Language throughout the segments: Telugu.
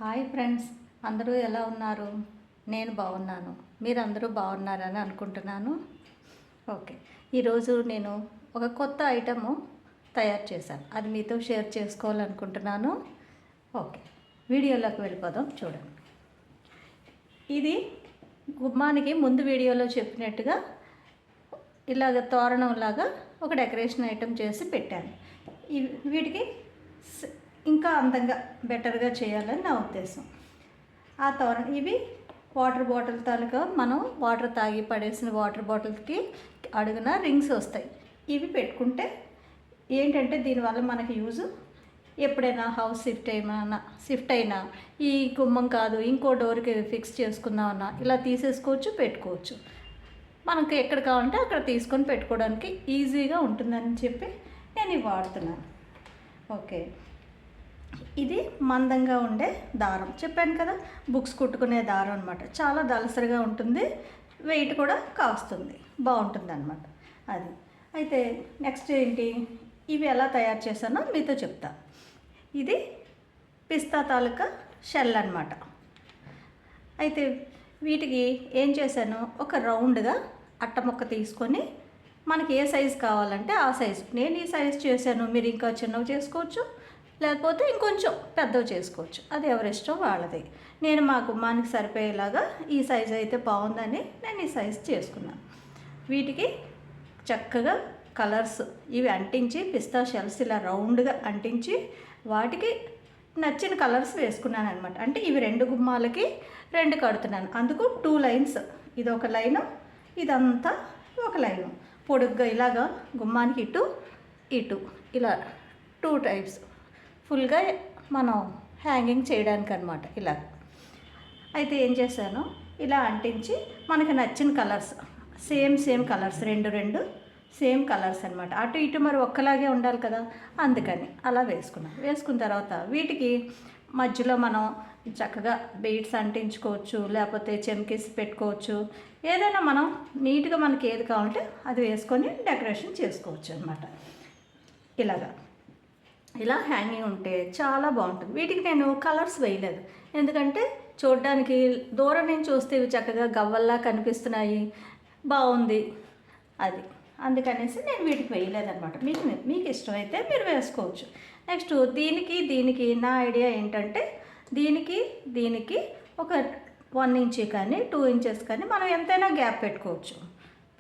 హాయ్ ఫ్రెండ్స్, అందరూ ఎలా ఉన్నారు? నేను బాగున్నాను. మీరందరూ బాగున్నారని అనుకుంటున్నాను. ఓకే, ఈరోజు నేను ఒక కొత్త ఐటము తయారు చేశాను. అది మీతో షేర్ చేసుకోవాలనుకుంటున్నాను. ఓకే, వీడియోలోకి వెళ్ళిపోదాం. చూడండి, ఇది గుమ్మానికి ముందు వీడియోలో చెప్పినట్టుగా ఇలాగ తోరణంలాగా ఒక డెకరేషన్ ఐటెం చేసి పెట్టాను. వీటికి ఇంకా అందంగా బెటర్గా చేయాలని నా ఉద్దేశం. ఆ తోరణం ఇవి వాటర్ బాటిల్ తాలూకా మనం వాటర్ తాగి పడేసిన వాటర్ బాటిల్కి అడుగున రింగ్స్ వస్తాయి. ఇవి పెట్టుకుంటే ఏంటంటే దీనివల్ల మనకి యూజ్, ఎప్పుడైనా హౌస్ షిఫ్ట్ అయినా ఈ గుమ్మం కాదు ఇంకో డోర్కి ఫిక్స్ చేసుకుందామన్నా ఇలా తీసేసుకోవచ్చు, పెట్టుకోవచ్చు. మనకు ఎక్కడ కావాలంటే అక్కడ తీసుకొని పెట్టుకోవడానికి ఈజీగా ఉంటుందని చెప్పి నేను ఇవి వాడుతున్నాను. ఓకే, ఇది మందంగా ఉండే దారం చెప్పాను కదా, బుక్స్ కుట్టుకునే దారం అనమాట. చాలా దళసరిగా ఉంటుంది, వెయిట్ కూడా కాస్తుంది, బాగుంటుంది అనమాట. అది అయితే నెక్స్ట్ ఏంటి, ఇవి ఎలా తయారు చేశానో మీతో చెప్తా. ఇది పిస్తా తాలూకా షెల్ అనమాట. అయితే వీటికి ఏం చేశాను, ఒక రౌండ్గా అట్ట ముక్క తీసుకొని మనకి ఏ సైజు కావాలంటే ఆ సైజు, నేను ఈ సైజు చేశాను. మీరు ఇంకా చిన్నవి చేసుకోవచ్చు, లేకపోతే ఇంకొంచెం పెద్దవి చేసుకోవచ్చు. అది ఎవరిష్టం వాళ్ళది. నేను మా గుమ్మానికి సరిపోయేలాగా ఈ సైజు అయితే బాగుందని నేను ఈ సైజు చేసుకున్నాను. వీటికి చక్కగా కలర్స్ ఇవి అంటించి, పిస్తా షెల్స్ ఇలా రౌండ్గా అంటించి వాటికి నచ్చిన కలర్స్ వేసుకున్నాను అనమాట. అంటే ఇవి 2 గుమ్మాలకి 2 కడుతున్నాను. అందుకు 2 లైన్స్, ఇది ఒక లైను, ఇదంతా ఒక లైను పొడుగ్గా ఇలాగా గుమ్మానికి ఇటు ఇలా 2 టైప్స్ ఫుల్గా మనం హ్యాంగింగ్ చేయడానికి అనమాట. ఇలా అయితే ఏం చేశాను, ఇలా అంటించి మనకి నచ్చిన colours same colours 2 same colours అనమాట. అటు ఇటు మరి ఒక్కలాగే ఉండాలి కదా, అందుకని అలా వేసుకున్న తర్వాత వీటికి మధ్యలో మనం చక్కగా బీడ్స్ అంటించుకోవచ్చు, లేకపోతే చెమ్కీస్ పెట్టుకోవచ్చు. ఏదైనా మనం నీట్గా మనకి ఏది కావాలంటే అది వేసుకొని డెకరేషన్ చేసుకోవచ్చు అనమాట. ఇలా హ్యాంగింగ్ ఉంటే చాలా బాగుంటుంది. వీటికి నేను కలర్స్ వేయలేదు, ఎందుకంటే చూడడానికి దూరం నుంచి చూస్తే ఇవి చక్కగా గవ్వల్లా కనిపిస్తున్నాయి, బాగుంది అది. అందుకనేసి నేను వీటికి వేయలేదన్నమాట. మీకు ఇష్టమైతే మీరు వేసుకోవచ్చు. నెక్స్ట్ దీనికి నా ఐడియా ఏంటంటే దీనికి ఒక 1 ఇంచ్ కానీ 2 ఇంచెస్ కానీ మనం ఎంతైనా గ్యాప్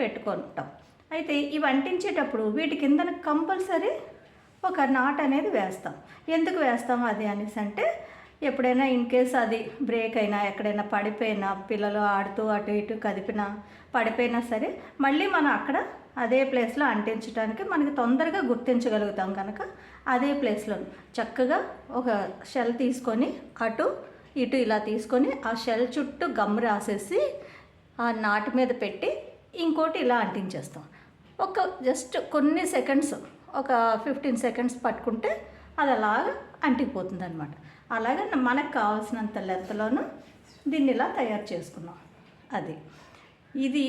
పెట్టుకుంటాం. అయితే ఇవి అంటించేటప్పుడు వీటి కింద కంపల్సరీ ఒక నాట్ అనేది వేస్తాం. ఎందుకు వేస్తాం అది అనేసి అంటే, ఎప్పుడైనా ఇన్ కేస్ అది బ్రేక్ అయినా, ఎక్కడైనా పడిపోయినా, పిల్లలు ఆడుతూ అటు ఇటు కదిపినా పడిపోయినా సరే మళ్ళీ మనం అక్కడ అదే ప్లేస్లో అంటించడానికి మనకి తొందరగా గుర్తించగలుగుతాం. కనుక అదే ప్లేస్లో చక్కగా ఒక షెల్ తీసుకొని అటు ఇటు ఇలా తీసుకొని ఆ షెల్ చుట్టూ గమ్ రాసేసి ఆ నాటు మీద పెట్టి ఇంకోటి ఇలా అంటించేస్తాం. జస్ట్ కొన్ని సెకండ్స్, ఒక 15 సెకండ్స్ పట్టుకుంటే అది అలాగా అంటిపోతుంది అనమాట. అలాగే మనకు కావాల్సినంత లెంత్లోనూ దీన్ని ఇలా తయారు చేసుకున్నాం. ఇది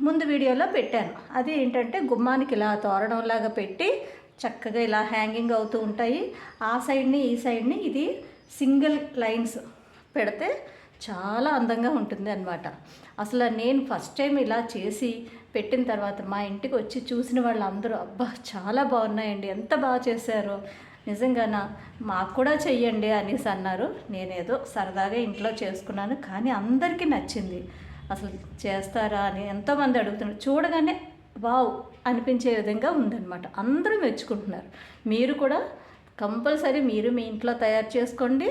ముందు వీడియోలో పెట్టాను. అది ఏంటంటే గుమ్మానికి ఇలా తోరణంలాగా పెట్టి చక్కగా ఇలా హ్యాంగింగ్ అవుతూ ఉంటాయి. ఆ సైడ్ని ఈ సైడ్ని ఇది సింగిల్ లైన్స్ పెడితే చాలా అందంగా ఉంటుంది అనమాట. అసలు నేను ఫస్ట్ టైం ఇలా చేసి పెట్టిన తర్వాత మా ఇంటికి వచ్చి చూసిన వాళ్ళందరూ అబ్బా చాలా బాగున్నాయండి, ఎంత బాగా చేశారో, నిజంగానా మాకు కూడా చెయ్యండి అనేసి అన్నారు. నేనేదో సరదాగా ఇంట్లో చేసుకున్నాను, కానీ అందరికీ నచ్చింది. అసలు చేస్తారా అని ఎంతోమంది అడుగుతున్నారు. చూడగానే వావ్ అనిపించే విధంగా ఉందన్నమాట. అందరూ మెచ్చుకుంటున్నారు. మీరు కూడా కంపల్సరీ మీరు మీ ఇంట్లో తయారు చేసుకోండి.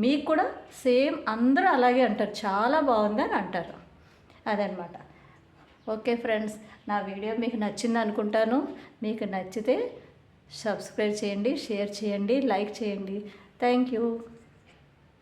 మీకు కూడా సేమ్ అందరూ అలాగే అంటారు, చాలా బాగుంది అని అంటారు. అదనమాట. ఓకే ఫ్రెండ్స్, నా వీడియో మీకు నచ్చింది అనుకుంటాను. మీకు నచ్చితే సబ్స్క్రైబ్ చేయండి, షేర్ చేయండి, లైక్ చేయండి. Thank you.